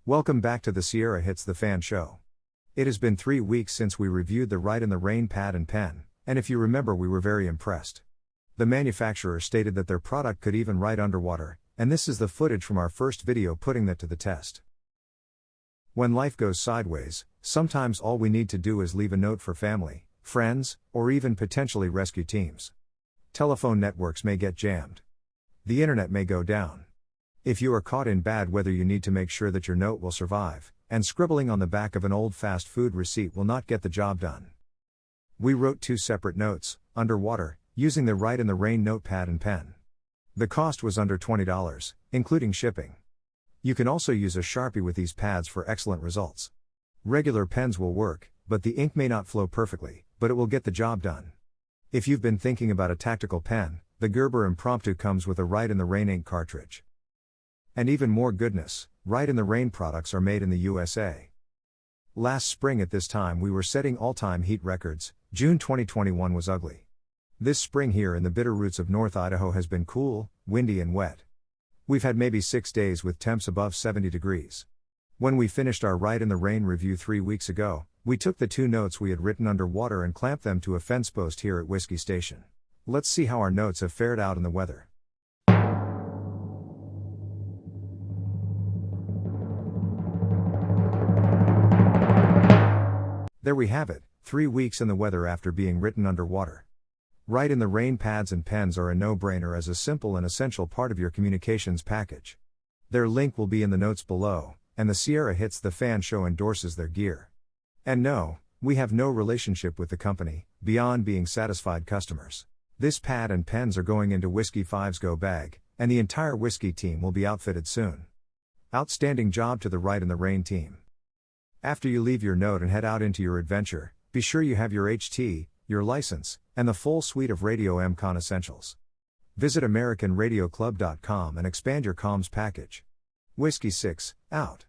Welcome back to the Sierra Hits the Fan show. It has been 3 weeks since we reviewed the Rite in the Rain pad and pen, and if you remember, we were very impressed. The manufacturer stated that their product could even write underwater, and this is the footage from our first video putting that to the test. When life goes sideways, sometimes all we need to do is leave a note for family, friends, or even potentially rescue teams. Telephone networks may get jammed. The internet may go down. If you are caught in bad weather, you need to make sure that your note will survive, and scribbling on the back of an old fast food receipt will not get the job done. We wrote 2 separate notes, underwater, using the Rite in the Rain notepad and pen. The cost was under $20, including shipping. You can also use a Sharpie with these pads for excellent results. Regular pens will work, but the ink may not flow perfectly, but it will get the job done. If you've been thinking about a tactical pen, the Gerber Impromptu comes with a Rite in the Rain ink cartridge. And even more goodness, Rite in the Rain products are made in the USA. Last spring at this time we were setting all-time heat records. June 2021 was ugly. This spring here in the bitter roots of North Idaho has been cool, windy and wet. We've had maybe 6 days with temps above 70 degrees. When we finished our Rite in the Rain review 3 weeks ago, we took the 2 notes we had written underwater and clamped them to a fence post here at Whiskey Station. Let's see how our notes have fared out in the weather. There we have it, 3 weeks in the weather after being written underwater. Rite in the Rain pads and pens are a no-brainer as a simple and essential part of your communications package. Their link will be in the notes below, and the Sierra Hits the Fan show endorses their gear. And no, we have no relationship with the company, beyond being satisfied customers. This pad and pens are going into Whiskey 5's Go bag, and the entire Whiskey team will be outfitted soon. Outstanding job to the Rite in the Rain team. After you leave your note and head out into your adventure, be sure you have your HT, your license, and the full suite of Radio MCon essentials. Visit AmericanRadioClub.com and expand your comms package. Whiskey 6, out.